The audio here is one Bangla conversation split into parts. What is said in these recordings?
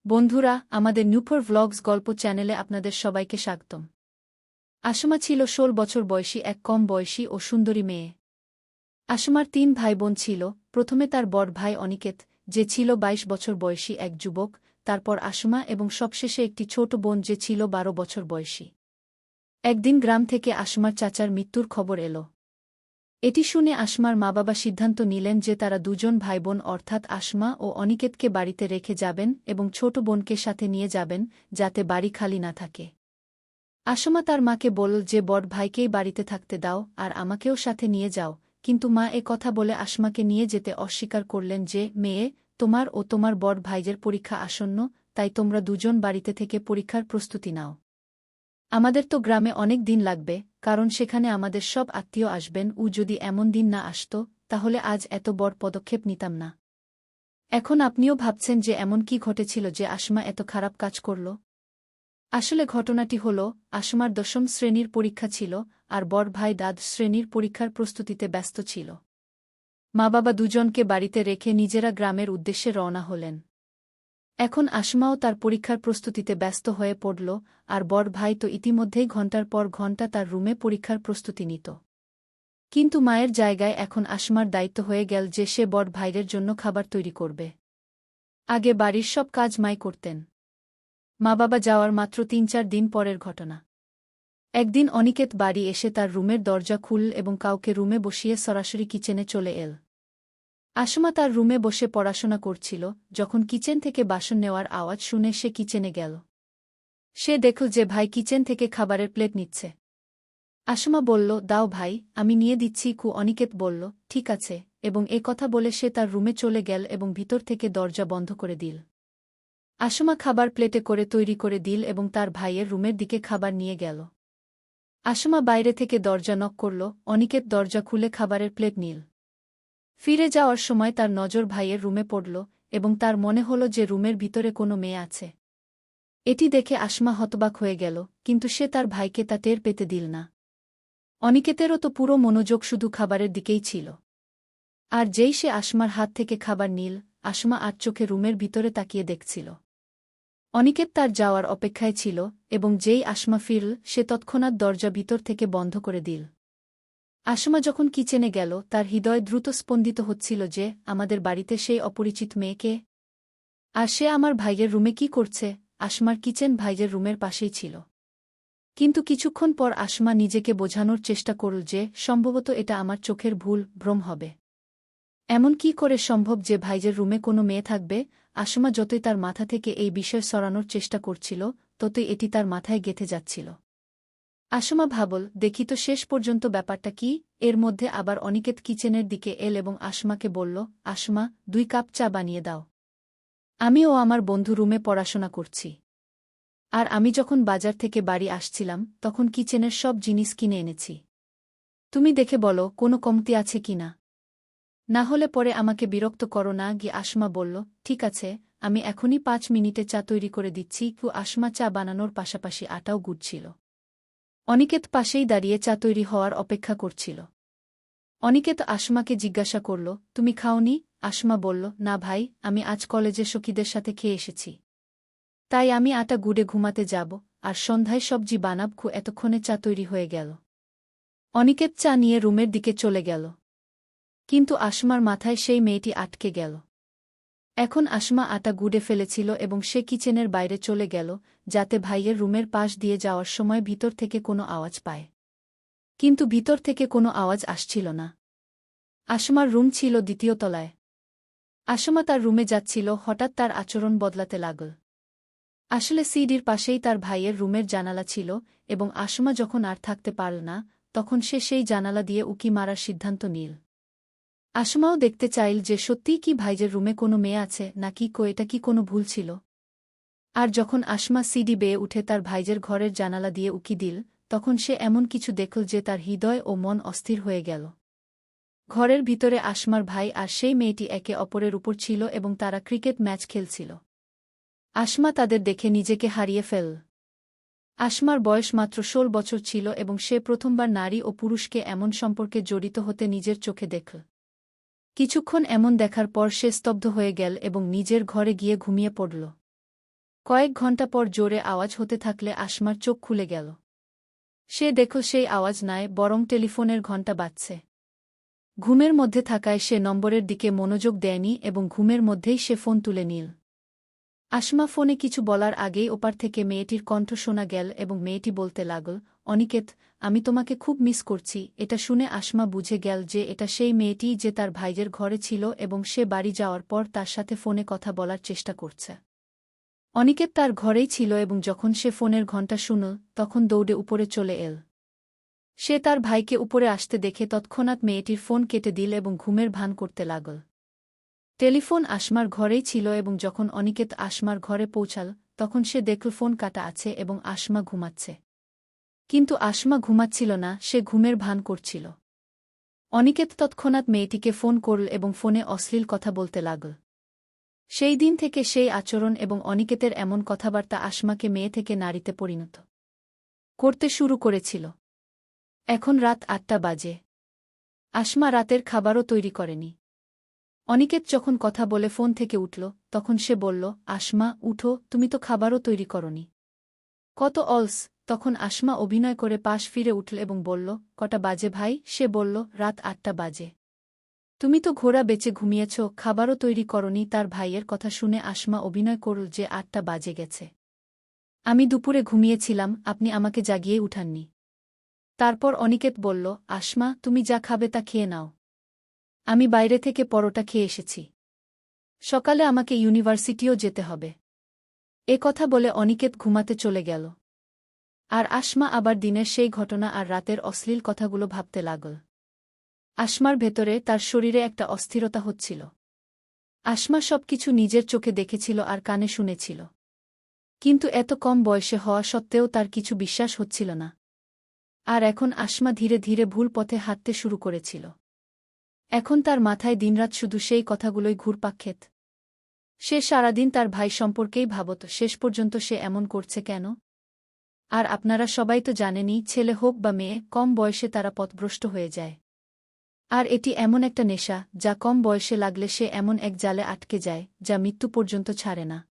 বন্ধুরা, আমাদের নূপুর ভ্লগস গল্প চ্যানেলে আপনাদের সবাইকে স্বাগতম। আসমা ছিল ১৬ বছর বয়সী এক কম বয়সী ও সুন্দরী মেয়ে। আসমার ৩ ভাইবোন ছিল। প্রথমে তার বড় ভাই অনিকেত, যে ছিল ২২ বছর বয়সী এক যুবক, তারপর আসমা এবং সবশেষে একটি ছোট বোন যে ছিল ১২ বছর বয়সী। একদিন গ্রাম থেকে আসমার চাচার মৃত্যুর খবর এল। এটি শুনে আসমার মা-বাবা সিদ্ধান্ত নিলেন যে তারা দুজন ভাইবোন অর্থাৎ আসমা ও অনিকেতকে বাড়িতে রেখে যাবেন এবং ছোট বোনকে সাথে নিয়ে যাবেন, যাতে বাড়ি খালি না থাকে। আসমা তার মাকে বলল যে বড় ভাইকেই বাড়িতে থাকতে দাও আর আমাকেও সাথে নিয়ে যাও, কিন্তু মা এ কথা বলে আসমাকে নিয়ে যেতে অস্বীকার করলেন যে, মেয়ে, তোমার ও তোমার বড় ভাইয়ের পরীক্ষা আসন্ন, তাই তোমরা দুজন বাড়িতে থেকে পরীক্ষার প্রস্তুতি নাও। আমাদের তো গ্রামে অনেক দিন লাগবে, কারণ সেখানে আমাদের সব আত্মীয় আসবেন, যদি এমন দিন না আসত, তাহলে আজ এত বড় পদক্ষেপ নিতাম না। এখন আপনিও ভাবছেন যে এমন কি ঘটেছিল যে আসমা এত খারাপ কাজ করল। আসলে ঘটনাটি হল, আসমার ১০ম শ্রেণীর পরীক্ষা ছিল, আর বড় ভাই দ্বাদশ শ্রেণীর পরীক্ষার প্রস্তুতিতে ব্যস্ত ছিল। মা-বাবা দুজনকে বাড়িতে রেখে নিজেরা গ্রামের উদ্দেশ্যে রওনা হলেন। এখন আসমাও তার পরীক্ষার প্রস্তুতিতে ব্যস্ত হয়ে পড়ল, আর বড় ভাই তো ইতিমধ্যেই ঘণ্টার পর ঘণ্টা তার রুমে পরীক্ষার প্রস্তুতি নিত। কিন্তু মায়ের জায়গায় এখন আসমার দায়িত্ব হয়ে গেল যে সে বড় ভাইয়ের জন্য খাবার তৈরি করবে। আগে বাড়ির সব কাজ মাই করতেন। মা-বাবা যাওয়ার মাত্র ৩-৪ দিন পরের ঘটনা। একদিন অনিকেত বাড়ি এসে তার রুমের দরজা খুলল এবং কাউকে রুমে বসিয়ে সরাসরি কিচেনে চলে এল। আসমা তার রুমে বসে পড়াশোনা করছিল, যখন কিচেন থেকে বাসন নেওয়ার আওয়াজ শুনে সে কিচেনে গেল। সে দেখল যে ভাই কিচেন থেকে খাবারের প্লেট নিচ্ছে। আসমা বলল, দাও ভাই, আমি নিয়ে দিচ্ছি। অনিকেত বলল, ঠিক আছে, এবং এ কথা বলে সে তার রুমে চলে গেল এবং ভিতর থেকে দরজা বন্ধ করে দিল। আসমা খাবার প্লেটে করে তৈরি করে দিল এবং তার ভাইয়ের রুমের দিকে খাবার নিয়ে গেল। আসমা বাইরে থেকে দরজা নক করল, অনিকেত দরজা খুলে খাবারের প্লেট নিল। ফিরে যাওয়ার সময় তার নজর ভাইয়ের রুমে পড়ল এবং তার মনে হল যে রুমের ভিতরে কোনো মেয়ে আছে। এটি দেখে আসমা হতবাক হয়ে গেল, কিন্তু সে তার ভাইকে তা টের পেতে দিল না। অনিকেতেরও তো পুরো মনোযোগ শুধু খাবারের দিকেই ছিল। আর যেই সে আসমার হাত থেকে খাবার নিল, আসমা আর চোখে রুমের ভিতরে তাকিয়ে দেখছিল। অনিকেত তার যাওয়ার অপেক্ষায় ছিল, এবং যেই আসমা ফিরল সে তৎক্ষণাৎ দরজা ভিতর থেকে বন্ধ করে দিল। আসমা যখন কিচেনে গেল, তার হৃদয় দ্রুত স্পন্দিত হচ্ছিল যে, আমাদের বাড়িতে সেই অপরিচিত মেয়েকে, আর সে আমার ভাইয়ের রুমে কি করছে। আসমার কিচেন ভাইয়ের রুমের পাশেই ছিল। কিন্তু কিছুক্ষণ পর আসমা নিজেকে বোঝানোর চেষ্টা করল যে সম্ভবত এটা আমার চোখের ভ্রম হবে। এমন কি করে সম্ভব যে ভাইয়ের রুমে কোনো মেয়ে থাকবে। আসমা যতই তার মাথা থেকে এই বিষয় সরানোর চেষ্টা করছিল, ততই এটি তার মাথায় গেঁথে যাচ্ছিল। আসমা ভাবল, দেখি তো শেষ পর্যন্ত ব্যাপারটা কি। এর মধ্যে আবার অনিকেত কিচেনের দিকে এল এবং আসমাকে বলল, আসমা, 2 কাপ চা বানিয়ে দাও। আমি ও আমার বন্ধু রুমে পড়াশোনা করছি। আর আমি যখন বাজার থেকে বাড়ি আসছিলাম, তখন কিচেনের সব জিনিস কিনে এনেছি। তুমি দেখে বলো কোনো কমতি আছে কিনা। না হলে পরে আমাকে বিরক্ত করো না। আসমা বলল, ঠিক আছে, আমি এখনই 5 মিনিটে চা তৈরি করে দিচ্ছি। আসমা চা বানানোর পাশাপাশি আটাও গুড়ছিল। অনিকেত পাশেই দাঁড়িয়ে চা তৈরি হওয়ার অপেক্ষা করছিল। অনিকেত আসমাকে জিজ্ঞাসা করল, তুমি খাওনি? আসমা বলল, না ভাই, আমি আজ কলেজে সখীদের সাথে খেয়ে এসেছি। তাই আমি আটা গুড়ে ঘুমাতে যাব, আর সন্ধ্যায় সবজি বানাব। এতক্ষণে চা তৈরি হয়ে গেল। অনিকেত চা নিয়ে রুমের দিকে চলে গেল। কিন্তু আসমার মাথায় সেই মেয়েটি আটকে গেল। এখন আসমা আটা গুড়ে ফেলেছিল এবং সে কিচেনের বাইরে চলে গেল, যাতে ভাইয়ের রুমের পাশ দিয়ে যাওয়ার সময় ভিতর থেকে কোনো আওয়াজ পায়। কিন্তু ভিতর থেকে কোনো আওয়াজ আসছিল না। আসমার রুম ছিল 2য় তলায়। আসমা তার রুমে যাচ্ছিল, হঠাৎ তার আচরণ বদলাতে লাগল। আসলে সিঁড়ির পাশেই তার ভাইয়ের রুমের জানালা ছিল, এবং আসমা যখন আর থাকতে পারল না, তখন সে সেই জানালা দিয়ে উকি মারার সিদ্ধান্ত নিল। আসমাও দেখতে চাইল যে সত্যিই কি ভাইয়ের রুমে কোনো মেয়ে আছে নাকি এটা কি কোনো ভুল ছিল। আর যখন আসমা সিঁড়ি বেয়ে উঠে তার ভাইয়ের ঘরের জানালা দিয়ে উকি দিল, তখন সে এমন কিছু দেখল যে তার হৃদয় ও মন অস্থির হয়ে গেল। ঘরের ভিতরে আসমার ভাই আর সেই মেয়েটি একে অপরের উপর ছিল এবং তারা ক্রিকেট ম্যাচ খেলছিল। আসমা তাদের দেখে নিজেকে হারিয়ে ফেলল। আসমার বয়স মাত্র 16 বছর ছিল এবং সে প্রথমবার নারী ও পুরুষকে এমন সম্পর্কে জড়িত হতে নিজের চোখে দেখল। কিছুক্ষণ এমন দেখার পর সে স্তব্ধ হয়ে গেল এবং নিজের ঘরে গিয়ে ঘুমিয়ে পড়ল। কয়েক ঘণ্টা পর জোরে আওয়াজ হতে থাকলে আসমার চোখ খুলে গেল। সে দেখল সেই আওয়াজ নয়, বরং টেলিফোনের ঘণ্টা বাজছে। ঘুমের মধ্যে থাকায় সে নম্বরের দিকে মনোযোগ দেয়নি এবং ঘুমের মধ্যেই সে ফোন তুলে নিল। আসমা ফোনে কিছু বলার আগেই ওপার থেকে মেয়েটির কণ্ঠ শোনা গেল এবং মেয়েটি বলতে লাগল, অনিকেত, আমি তোমাকে খুব মিস করছি। এটা শুনে আসমা বুঝে গেল যে এটা সেই মেয়েটি যে তার ভাইয়ের ঘরে ছিল এবং সে বাড়ি যাওয়ার পর তার সাথে ফোনে কথা বলার চেষ্টা করছে। অনিকেত তার ঘরেই ছিল এবং যখন সে ফোনের ঘণ্টা শুনল তখন দৌড়ে উপরে চলে এল। সে তার ভাইকে উপরে আসতে দেখে তৎক্ষণাৎ মেয়েটির ফোন কেটে দিল এবং ঘুমের ভান করতে লাগল। টেলিফোন আসমার ঘরেই ছিল এবং যখন অনিকেত আসমার ঘরে পৌঁছাল তখন সে দেখল ফোন কাটা আছে এবং আসমা ঘুমাচ্ছে। কিন্তু আসমা ঘুমাচ্ছিল না, সে ঘুমের ভান করছিল। অনিকেত তৎক্ষণাৎ মেয়েটিকে ফোন করল এবং ফোনে অশ্লীল কথা বলতে লাগল। সেই দিন থেকে সেই আচরণ এবং অনিকেতের এমন কথাবার্তা আসমাকে মেয়ে থেকে নারীতে পরিণত করতে শুরু করেছিল। এখন রাত ৮টা বাজে। আসমা রাতের খাবারও তৈরি করেনি। অনিকেত যখন কথা বলে ফোন থেকে উঠল তখন সে বলল, আসমা, উঠো, তুমি তো খাবারও তৈরি করনি। কত অলস! তখন আসমা অভিনয় করে পাশ ফিরে উঠল এবং বলল, কটা বাজে ভাই? সে বলল, রাত ৮টা বাজে। তুমি তো ঘোড়া বেচে ঘুমিয়েছ, খাবারও তৈরি করনি। তার ভাইয়ের কথা শুনে আসমা অভিনয় করল যে ৮টা বাজে গেছে। আমি দুপুরে ঘুমিয়েছিলাম, আপনি আমাকে জাগিয়ে উঠাননি। তারপর অনিকেত বলল, আসমা, তুমি যা খাবে তা খেয়ে নাও। আমি বাইরে থেকে পরোটা খেয়ে এসেছি। সকালে আমাকে ইউনিভার্সিটিও যেতে হবে। এ কথা বলে অনিকেত ঘুমাতে চলে গেল। আর আসমা আবার দিনের সেই ঘটনা আর রাতের অশ্লীল কথাগুলো ভাবতে লাগল। আসমার ভেতরে তার শরীরে একটা অস্থিরতা হচ্ছিল। আসমা সবকিছু নিজের চোখে দেখেছিল আর কানে শুনেছিল। কিন্তু এত কম বয়সে হওয়া সত্ত্বেও তার কিছু বিশ্বাস হচ্ছিল না। আর এখন আসমা ধীরে ধীরে ভুল পথে হাঁটতে শুরু করেছিল। এখন তার মাথায় দিনরাত শুধু সেই কথাগুলোই ঘুরপাক খেত। সে সারাদিন তার ভাই সম্পর্কেই ভাবত, শেষ পর্যন্ত সে এমন করছে কেন? আর আপনারা সবাই তো জানেনই, ছেলে হোক বা মেয়ে, কম বয়সে তারা পথভ্রষ্ট হয়ে যায়। আর এটি এমন একটা নেশা যা কম বয়সে লাগলে সে এমন এক জালে আটকে যায় যা মৃত্যু পর্যন্ত ছাড়ে না।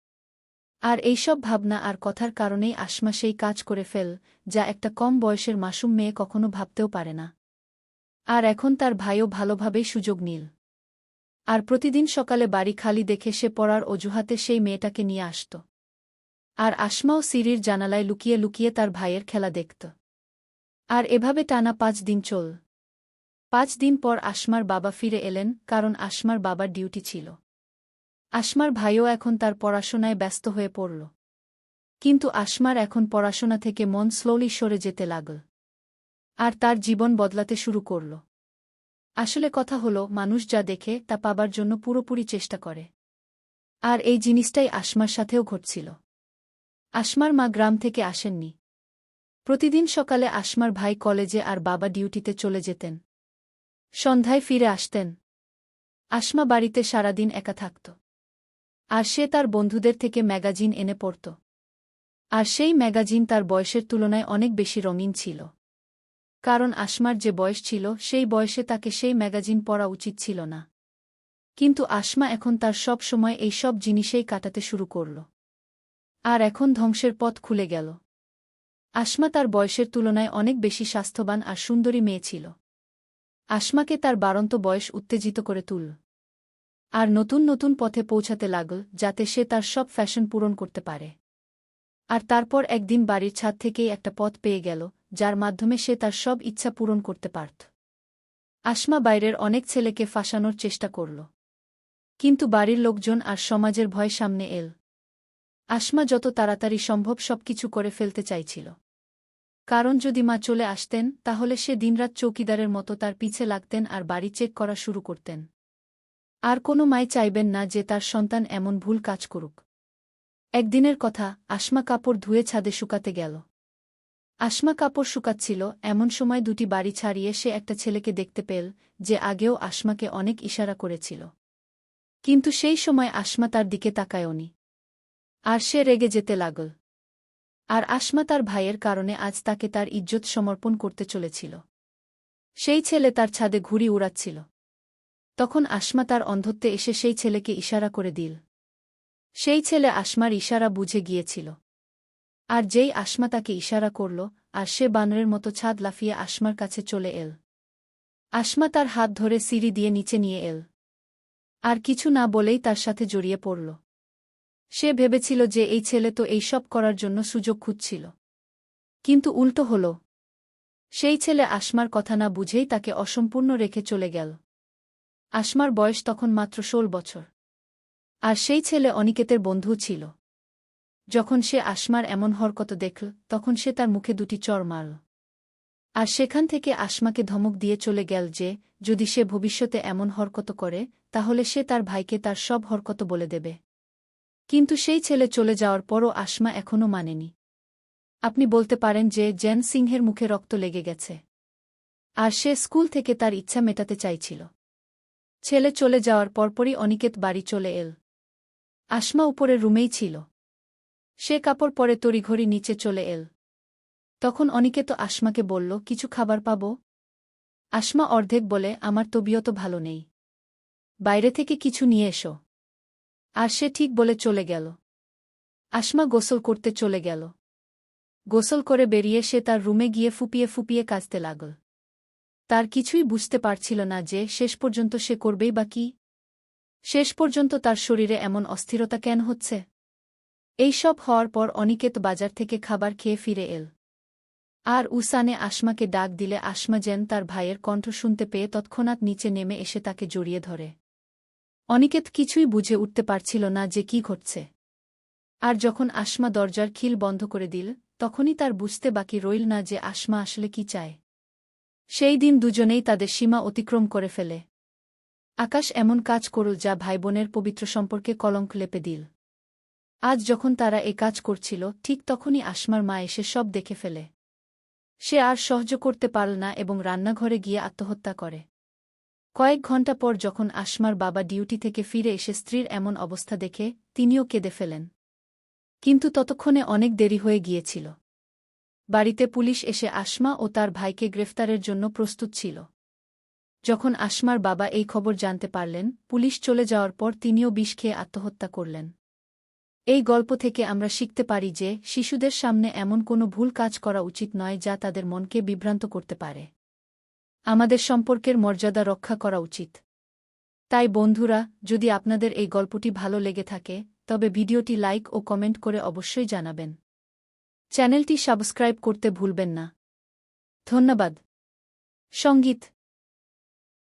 আর এইসব ভাবনা আর কথার কারণেই আসমা সেই কাজ করে ফেল যা একটা কম বয়সের মাসুম মেয়ে কখনো ভাবতেও পারে না। আর এখন তার ভাইও ভালোভাবেই সুযোগ নিল। আর প্রতিদিন সকালে বাড়ি খালি দেখে সে পড়ার অজুহাতে সেই মেয়েটাকে নিয়ে আসত। আর আসমাও সিঁড়ির জানালায় লুকিয়ে লুকিয়ে তার ভাইয়ের খেলা দেখত। আর এভাবে টানা ৫ দিন চল। ৫ দিন পর আসমার বাবা ফিরে এলেন, কারণ আসমার বাবার ডিউটি ছিল। আসমার ভাইও এখন তার পড়াশোনায় ব্যস্ত হয়ে পড়ল। কিন্তু আসমার এখন পড়াশোনা থেকে মন স্লোলি সরে যেতে লাগল। আর তার জীবন বদলাতে শুরু করল। আসলে কথা হলো, মানুষ যা দেখে তা পাবার জন্য পুরোপুরি চেষ্টা করে। আর এই জিনিসটাই আসমার সাথেও ঘটছিল। আসমার মা গ্রাম থেকে আসেননি। প্রতিদিন সকালে আসমার ভাই কলেজে আর বাবা ডিউটিতে চলে যেতেন। সন্ধ্যায় ফিরে আসতেন। আসমা বাড়িতে সারাদিন একা থাকত। আর সে তার বন্ধুদের থেকে ম্যাগাজিন এনে পড়ত। আর সেই ম্যাগাজিন তার বয়সের তুলনায় অনেক বেশি রঙিন ছিল। কারণ আসমার যে বয়স ছিল সেই বয়সে তাকে সেই ম্যাগাজিন পড়া উচিত ছিল না। কিন্তু আসমা এখন তার সব সময় এই সব জিনিসেই কাটাতে শুরু করল। আর এখন ধ্বংসের পথ খুলে গেল। আসমা তার বয়সের তুলনায় অনেক বেশি স্বাস্থ্যবান আর সুন্দরী মেয়ে ছিল। আসমাকে তার বাড়ন্ত বয়স উত্তেজিত করে তুলল। আর নতুন নতুন পথে পৌঁছাতে লাগল যাতে সে তার সব ফ্যাশন পূরণ করতে পারে। আর তারপর একদিন বাড়ির ছাদ থেকেই একটা পথ পেয়ে গেল যার মাধ্যমে সে তার সব ইচ্ছা পূরণ করতে পারত। আসমা বাইরের অনেক ছেলেকে ফাঁসানোর চেষ্টা করল। কিন্তু বাড়ির লোকজন আর সমাজের ভয় সামনে এল। আসমা যত তাড়াতাড়ি সম্ভব সবকিছু করে ফেলতে চাইছিল। কারণ যদি মা চলে আসতেন তাহলে সে দিনরাত চৌকিদারের মতো তার পিছে লাগতেন আর বাড়ি চেক করা শুরু করতেন। আর কোনো মাই চাইবেন না যে তার সন্তান এমন ভুল কাজ করুক। একদিনের কথা, আসমা কাপড় ধুয়ে ছাদে শুকাতে গেল। আসমা কাপড় শুকাচ্ছিল এমন সময় দুটি বাড়ি ছাড়িয়ে সে একটা ছেলেকে দেখতে পেল যে আগেও আসমাকে অনেক ইশারা করেছিল। কিন্তু সেই সময় আসমা তার দিকে তাকায়নি। আর সে রেগে যেতে লাগল। আর আসমা তার ভাইয়ের কারণে আজ তাকে তার ইজ্জত সমর্পণ করতে চলেছিল। সেই ছেলে তার ছাদে ঘুড়ি উড়াচ্ছিল। তখন আসমা তার অন্ধত্বে এসে সেই ছেলেকে ইশারা করে দিল। সেই ছেলে আসমার ইশারা বুঝে গিয়েছিল। আর যেই আসমা তাকে ইশারা করল, আর সে বানরের মতো ছাদ লাফিয়ে আসমার কাছে চলে এল। আসমা তার হাত ধরে সিঁড়ি দিয়ে নিচে নিয়ে এল। আর কিছু না বলেই তার সাথে জড়িয়ে পড়ল। সে ভেবেছিল যে এই ছেলে তো এই সব করার জন্য সুযোগ খুঁজছিল। কিন্তু উল্টো হল। সেই ছেলে আসমার কথা না বুঝেই তাকে অসম্পূর্ণ রেখে চলে গেল। আসমার বয়স তখন মাত্র 16 বছর। আর সেই ছেলে অনিকেতের বন্ধুও ছিল। যখন সে আসমার এমন হরকত দেখল, তখন সে তার মুখে 2টি চড় মারল। আর সেখান থেকে আসমাকে ধমক দিয়ে চলে গেল যে, যদি সে ভবিষ্যতে এমন হরকত করে, তাহলে সে তার ভাইকে তার সব হরকত বলে দেবে। কিন্তু সেই ছেলে চলে যাওয়ার পরও আসমা এখনও মানেনি। আপনি বলতে পারেন যে জেন সিংহের মুখে রক্ত লেগে গেছে। আর সে স্কুল থেকে তার ইচ্ছা মেটাতে চাইছিল। ছেলে চলে যাওয়ার পরপরই অনিকেত বাড়ি চলে এল। আসমা উপরের রুমেই ছিল। সে কাপড় পরে তড়িঘড়ি নিচে চলে এল। তখন অনিকেত আসমাকে বলল, কিছু খাবার পাব? আসমা অর্ধেক বলে, আমার তবিয়ত ভালো নেই। বাইরে থেকে কিছু নিয়ে এসো। আর সে ঠিক বলে চলে গেল। আসমা গোসল করতে চলে গেল। গোসল করে বেরিয়ে সে তার রুমে গিয়ে ফুপিয়ে ফুপিয়ে কাঁদতে লাগল। তার কিছুই বুঝতে পারছিল না যে শেষ পর্যন্ত সে করবেই বা কি। শেষ পর্যন্ত তার শরীরে এমন অস্থিরতা কেন হচ্ছে। এই সব হওয়ার পর অনিকেত বাজার থেকে খাবার খেয়ে ফিরে এল। আর উসানে আসমাকে ডাক দিলে আসমা যেন তার ভাইয়ের কণ্ঠ শুনতে পেয়ে তৎক্ষণাৎ নিচে নেমে এসে তাকে জড়িয়ে ধরে। অনিকেত কিছুই বুঝে উঠতে পারছিল না যে কি ঘটছে। আর যখন আসমা দরজার খিল বন্ধ করে দিল, তখনই তার বুঝতে বাকি রইল না যে আসমা আসলে কি চায়। সেই দিন দুজনেই তাদের সীমা অতিক্রম করে ফেলে। আকাশ এমন কাজ করল যা ভাইবোনের পবিত্র সম্পর্কে কলঙ্ক লেপে দিল। আজ যখন তারা এ কাজ করছিল, ঠিক তখনই আসমার মা এসে সব দেখে ফেলে। সে আর সহ্য করতে পারল না এবং রান্নাঘরে গিয়ে আত্মহত্যা করে। কয়েক ঘণ্টা পর যখন আসমার বাবা ডিউটি থেকে ফিরে এসে স্ত্রীর এমন অবস্থা দেখে, তিনিও কেঁদে ফেলেন। কিন্তু ততক্ষণে অনেক দেরি হয়ে গিয়েছিল। বাড়িতে পুলিশ এসে আসমা ও তার ভাইকে গ্রেফতারের জন্য প্রস্তুত ছিল। যখন আসমার বাবা এই খবর জানতে পারলেন, পুলিশ চলে যাওয়ার পর তিনিও বিষ খেয়ে আত্মহত্যা করলেন। এই গল্প থেকে আমরা শিখতে পারি যে শিশুদের সামনে এমন কোনো ভুল কাজ করা উচিত নয় যা তাদের মনকে বিভ্রান্ত করতে পারে। আমাদের সম্পর্কের মর্যাদা রক্ষা করা উচিত। তাই বন্ধুরা, যদি আপনাদের এই গল্পটি ভালো লেগে থাকে, তবে ভিডিওটি লাইক ও কমেন্ট করে অবশ্যই জানাবেন। চ্যানেলটি সাবস্ক্রাইব করতে ভুলবেন না। ধন্যবাদ। সঙ্গীত।